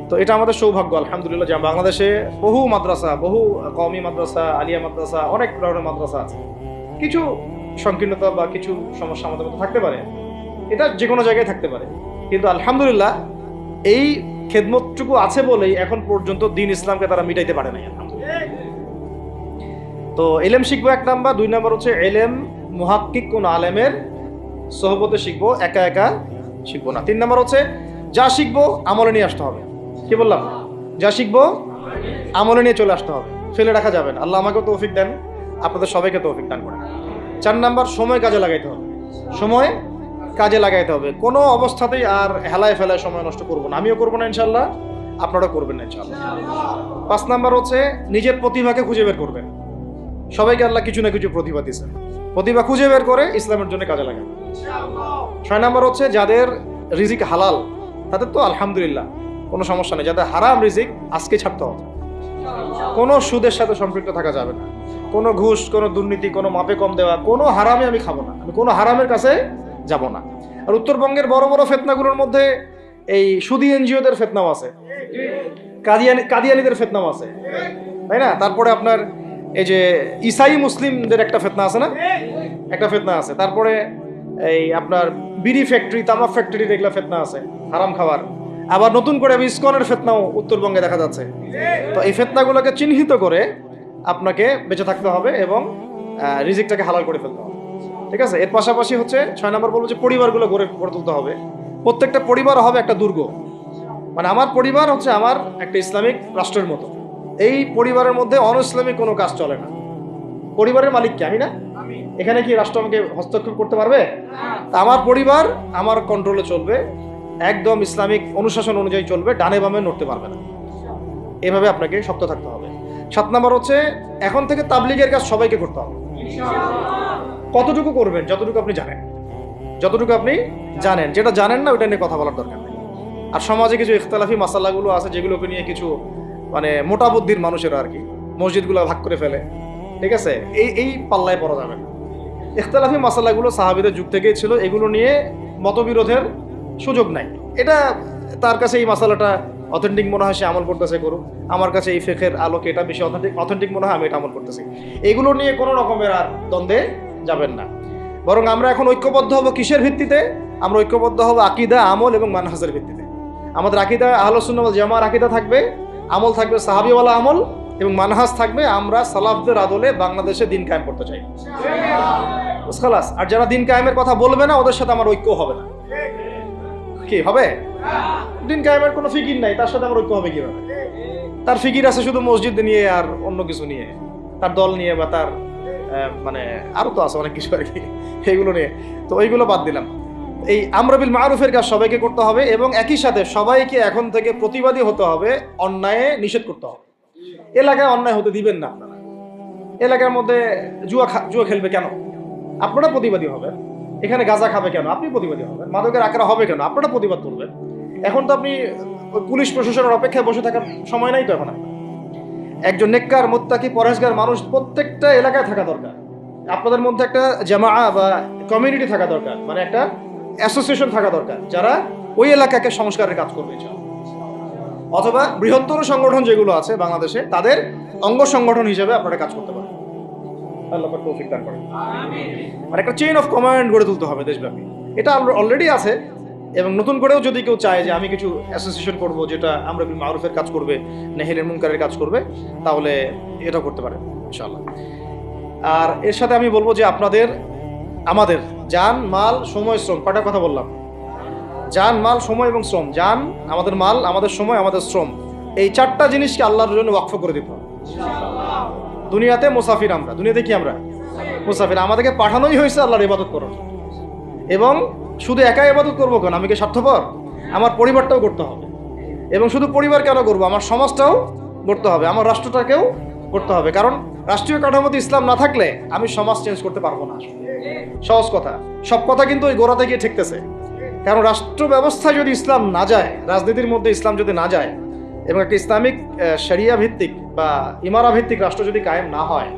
তো এটা আমাদের সৌভাগ্য, আলহামদুলিল্লাহ, যে বাংলাদেশে বহু মাদ্রাসা, বহু কওমি মাদ্রাসা, আলিয়া মাদ্রাসা, অনেক ধরনের মাদ্রাসা আছে। কিছু সংকীর্ণতা বা কিছু সমস্যা আমাদের মধ্যে থাকতে পারে, এটা যে কোনো জায়গায় থাকতে পারে, কিন্তু আলহামদুলিল্লাহ এই খেদমতটুকু আছে বলেই এখন পর্যন্ত দ্বীন ইসলামকে তারা মিটাইতে পারে নাই, আলহামদুলিল্লাহ। তো ইলম শিখবো 1 নাম্বার, 2 নাম্বার হচ্ছে ইলম মুহাক্কিক কোন আলেমের সোহবতে শিখবো, একা একা শিখবো না। 3 নাম্বার হচ্ছে যা শিখবো আমলে নিয়ে আসতে হবে। কি বললাম? যা শিখবো আমলে নিয়ে চলে আসতে হবে, ফেলে রাখা যাবে না। আল্লাহ আমাকেও তৌফিক দেন, আপনাদের সবাইকে তৌফিক দান করেন। 4 নাম্বার সময় কাজে লাগাইতে হবে, সময় কাজে লাগাইতে হবে। কোনো অবস্থাতেই আর হেলায় ফেলায় সময় নষ্ট করবো না, আমিও করবো না ইনশাল্লাহ, আপনারাও করবেন না ইনশাল্লাহ। 5 নাম্বার হচ্ছে নিজের প্রতিভাকে খুঁজে বের করবেন। সবাইকে আল্লাহ কিছু না কিছু প্রতিভা দিয়েছেন, প্রতিভা খুঁজে বের করে ইসলামের জন্য কাজে লাগান। 6 নাম্বার হচ্ছে যাদের রিজিক হালাল তাদের তো আলহামদুলিল্লাহ কোনো সমস্যা নেই, যাদের হারাম রিজিক আজকে ছাড়তে হবে। কোনো সুদের সাথে সম্পৃক্ত থাকা যাবে না, কোনো ঘুষ, কোনো দুর্নীতি, কোনো মাপে কম দেওয়া, কোনো হারামে আমি খাবো না, আমি কোনো হারামের কাছে যাব না। আর উত্তরবঙ্গের বড় বড় ফেতনাগুলোর মধ্যে এই সুদী এনজিওদের ফেতনাও আছে, কাদিয়ানিদের ফেতনাও আছে, তাই না? তারপরে আপনার এই যে ইসাই মুসলিমদের একটা ফেতনা আছে না, একটা ফেতনা আছে। তারপরে এই আপনার বিড়ি ফ্যাক্টরি, তামাক ফ্যাক্টরির এগুলা ফেতনা আছে, হারাম খাবার। আবার নতুন করে ইসকনের ফেতনাও উত্তরবঙ্গে দেখা যাচ্ছে। তো এই ফেতনাগুলোকে চিহ্নিত করে আপনাকে বেঁচে থাকতে হবে এবং রিজিকটাকে হালাল করে ফেলতে হবে, ঠিক আছে? এর পাশাপাশি হচ্ছে 6 নম্বর বলবো যে পরিবারগুলো গড়ে তুলতে হবে। প্রত্যেকটা পরিবার হবে একটা দুর্গ, মানে আমার পরিবার হচ্ছে আমার একটা ইসলামিক রাষ্ট্রের মতো। এই পরিবারের মধ্যে অনইসলামিক কোনো কাজ চলে না। পরিবারের মালিক কি? আমি না? এখানে কি রাষ্ট্র আমাকে হস্তক্ষেপ করতে পারবে? তা আমার পরিবার আমার কন্ট্রোলে চলবে, একদম ইসলামিক অনুশাসন অনুযায়ী চলবে, ডানে বামে নড়তে পারবে না। এভাবে আপনাকে শক্ত থাকতে হবে। 7 নম্বর হচ্ছে এখন থেকে তাবলীগের কাজ সবাইকে করতে হবে। কতটুকু করবেন? যতটুকু আপনি জানেন, যতটুকু আপনি জানেন। যেটা জানেন না ওটা নিয়ে কথা বলার দরকার নেই। আর সমাজে কিছু ইখতিলাফি মাসালাগুলো আছে যেগুলোকে নিয়ে কিছু মানে মোটা বুদ্ধির মানুষেরা আর কি মসজিদগুলো ভাগ করে ফেলে, ঠিক আছে? এই পাল্লায় পড়া যাবে না। ইখতিলাফি মাসালাগুলো সাহাবীদের যুগ থেকেই ছিল, এগুলো নিয়ে মতবিরোধের সুযোগ নাই। এটা তার কাছে এই মাসালাটা অথেন্টিক মনে হয়, সে আমল করতেছে করুক। আমার কাছে এই ফিকহের আলোকে এটা বেশি অথেন্টিক মনে হয়, আমি এটা আমল করতেছি। এগুলো নিয়ে কোনো রকমের আর দ্বন্দ্বে যাবেন না। বরং আমরা এখন ঐক্যবদ্ধ হব কিসের ভিত্তিতে? আমরা ঐক্যবদ্ধ হব আকীদা, আমল এবং মানহাজের ভিত্তিতে। আমাদের আকীদা আহলুস সুন্নাহ ওয়াল জামাআর আকীদা থাকবে, আমল থাকবে সাহাবীওয়ালা আমল, এবং মানহাজ থাকবে আমরা সালাফদের আদলে বাংলাদেশে দিন কায়েম করতে চাই। খালাস। আর যারা দিন কায়েমের কথা বলবে না, ওদের সাথে আমার ঐক্য হবে না। কি হবে? দিন কায়েমের কোনো ফিকির নাই, তার সাথে আমার ঐক্য হবে কিভাবে? তার ফিকির আছে শুধু মসজিদ নিয়ে আর অন্য কিছু নিয়ে, তার দল নিয়ে বা তার মানে আরো তো আছে অনেক কিছু আর কি, এইগুলো নিয়ে। তো ওইগুলো বাদ দিলাম। এই আমর বিল মারুফের কাজ সবাইকে করতে হবে, এবং একই সাথে সবাইকে এখন থেকে প্রতিবাদী হতে হবে, অন্যায়ে নিষেধ করতে হবে। এলাকায় অন্যায় হতে দিবেন না আপনারা। এলাকার মধ্যে জুয়া খেলবে কেন? আপনারা প্রতিবাদী হবেন। এখানে গাঁজা খাবে কেন? আপনি প্রতিবাদী হবেন। মাদকের আকারা হবে কেন? আপনারা প্রতিবাদ করবেন। এখন তো আপনি পুলিশ প্রশাসনের অপেক্ষায় বসে থাকার সময় নাই তো এখন। একজন নেককার, মুত্তাকি, পরহেজগার মানুষ প্রত্যেকটা এলাকায় থাকা দরকার। আপনাদের মধ্যে একটা জামাআ বা কমিউনিটি থাকা দরকার, মানে একটা অ্যাসোসিয়েশন থাকা দরকার, যারা ওই এলাকাকে সংস্কারের কাজ করবে। অথবা বৃহত্তর সংগঠন যেগুলো আছে বাংলাদেশে, তাদের অঙ্গ সংগঠন হিসেবে আপনারা কাজ করতে পারেন। আল্লাহ পাক তৌফিক দান করেন। আর একটা চেইন অফ কমান্ড গড়ে তুলতে হবে দেশব্যাপী। এটা অলরেডি আছে, এবং নতুন করেও যদি কেউ চায় যে আমি কিছু অ্যাসোসিয়েশন করব যেটা আমর বিল মারুফের কাজ করবে, নাহিয়ানিল মুনকারের কাজ করবে, তাহলে এটা করতে পারেন ইনশাআল্লাহ। আর এর সাথে আমি বলবো যে আমাদের জান, মাল, সময়, শ্রম, কয়টা কথা বললাম? জান, মাল, সময় এবং শ্রম। জান, আমাদের মাল, আমাদের সময়, আমাদের শ্রম, এই চারটা জিনিসকে আল্লাহর জন্য ওয়াকফ করে দিতে হবে। দুনিয়াতে মুসাফির আমরা, দুনিয়াতে কি আমরা মুসাফির। আমাদেরকে পাঠানোই হয়েছে আল্লাহর ইবাদত করার, এবং শুধু একাই ইবাদত করবো কেন? আমি কি স্বার্থপর? আমার পরিবারটাও করতে হবে। এবং শুধু পরিবার কেন করবো? আমার সমাজটাও করতে হবে, আমার রাষ্ট্রটাকেও করতে হবে। কারণ রাষ্ট্রীয় কাঠামোতে ইসলাম না থাকলে আমি সমাজ চেঞ্জ করতে পারবো না। সহজ কথা, সব কথা কিন্তু ওই গোড়াতে গিয়ে ঠেকতেছে। কারণ রাষ্ট্র ব্যবস্থায় যদি ইসলাম না যায়, রাজনীতির মধ্যে ইসলাম যদি না যায়, এবং একটা ইসলামিক শরিয়া ভিত্তিক বা ইমারা ভিত্তিক রাষ্ট্র যদি কায়েম না হয়,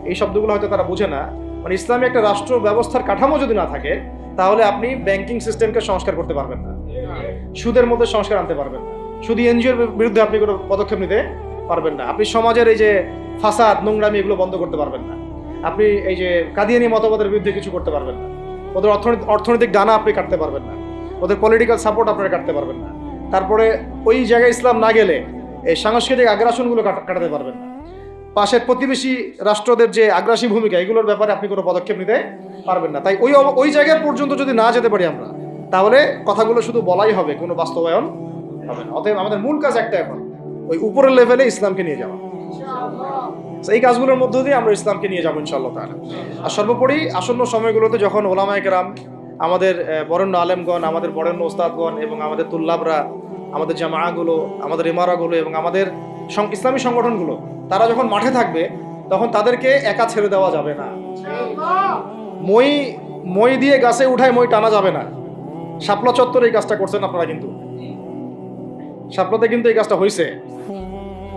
এই শব্দগুলো হয়তো তারা বুঝে না। মানে ইসলামী একটা রাষ্ট্র ব্যবস্থার কাঠামো যদি না থাকে, তাহলে আপনি ব্যাংকিং সিস্টেমকে সংস্কার করতে পারবেন না, সুদের মধ্যে সংস্কার আনতে পারবেন না, শুধু এনজিওর বিরুদ্ধে আপনি কোনো পদক্ষেপ নিতে পারবেন না, আপনি সমাজের এই যে ফাসাদ, নোংরামি, এগুলো বন্ধ করতে পারবেন না, আপনি এই যে কাদিয়ানি মতবাদের বিরুদ্ধে কিছু করতে পারবেন না, ওদের অর্থনৈতিক ডানা আপনি কাটতে পারবেন না, ওদের পলিটিক্যাল সাপোর্ট আপনারা কাটতে পারবেন না। তারপরে ওই জায়গায় ইসলাম না গেলে এই সাংস্কৃতিক আগ্রাসনগুলো কাটাতে পারবেন না। পাশের প্রতিবেশী রাষ্ট্রদের যে আগ্রাসী ভূমিকা, এগুলোর ব্যাপারে আপনি কোনো পদক্ষেপ নিতে পারবেন না। তাই ওই জায়গা পর্যন্ত যদি না যেতে পারি আমরা, তাহলে কথাগুলো শুধু বলাই হবে, কোনো বাস্তবায়ন হবে না। অতএব আমাদের মূল কাজ একটা, এখন ওই উপরের লেভেলে ইসলামকে নিয়ে যাওয়া। এই কাজগুলোর মধ্য দিয়ে আমরা ইসলামকে নিয়ে যাবো ইনশাআল্লাহ তাআলা। আর সর্বোপরি আসন্ন সময়গুলোতে যখন ওলামায়ে কেরাম, আমাদের বরেণ্য আলেমগণ, আমাদের বরেণ্য ওস্তাদগণ, এবং আমাদের তুল্লাবরা, আমাদের জামাআগুলো, আমাদের ইমারাগুলো, এবং আমাদের ইসলামী সংগঠনগুলো, তারা যখন মাঠে থাকবে, তখন তাদেরকে একা ছেড়ে দেওয়া যাবে না। মই দিয়ে গাছে উঠায় মই টানা যাবে না। শাপলা চত্বরে এই কাজটা করছেন আপনারা, কিন্তু শাপলাতে কিন্তু এই কাজটা হয়েছে।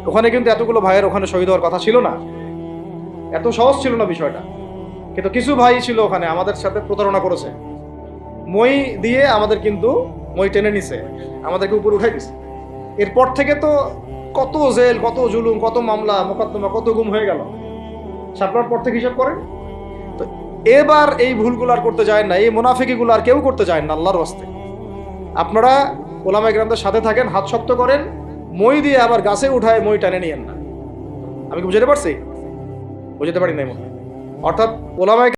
ওখানে কিন্তু এতগুলো ভাইয়ের ওখানে শহীদ হওয়ার কথা ছিল না, এত সহজ ছিল না বিষয়টা। কিন্তু কিছু ভাই ছিল ওখানে, আমাদের সাথে প্রতারণা করেছে, মই দিয়ে আমাদের কিন্তু মই টেনে নিছে, আমাদেরকে উপরে উঠাই দিছে। এরপর থেকে তো কত জেল, কত জুলুম, কত মামলা মোকদ্দমা, কত গুম হয়ে গেল। শাপলার পর থেকে হিসাব করেন তো। এবার এই ভুলগুলো আর করতে যায় না, এই মুনাফিকিগুলো আর কেউ করতে যায় না। আল্লাহর ওয়াস্তে আপনারা ওলামায়ে কেরামদের সাথে থাকেন, হাত শক্ত করেন, মই দিয়ে আবার গাছে উঠায় মই টানে নিয়েন না। আমি কি বুঝাতে পারছি? বুঝাতে পারি নাই মনে হয়। অর্থাৎ ওলামায়ে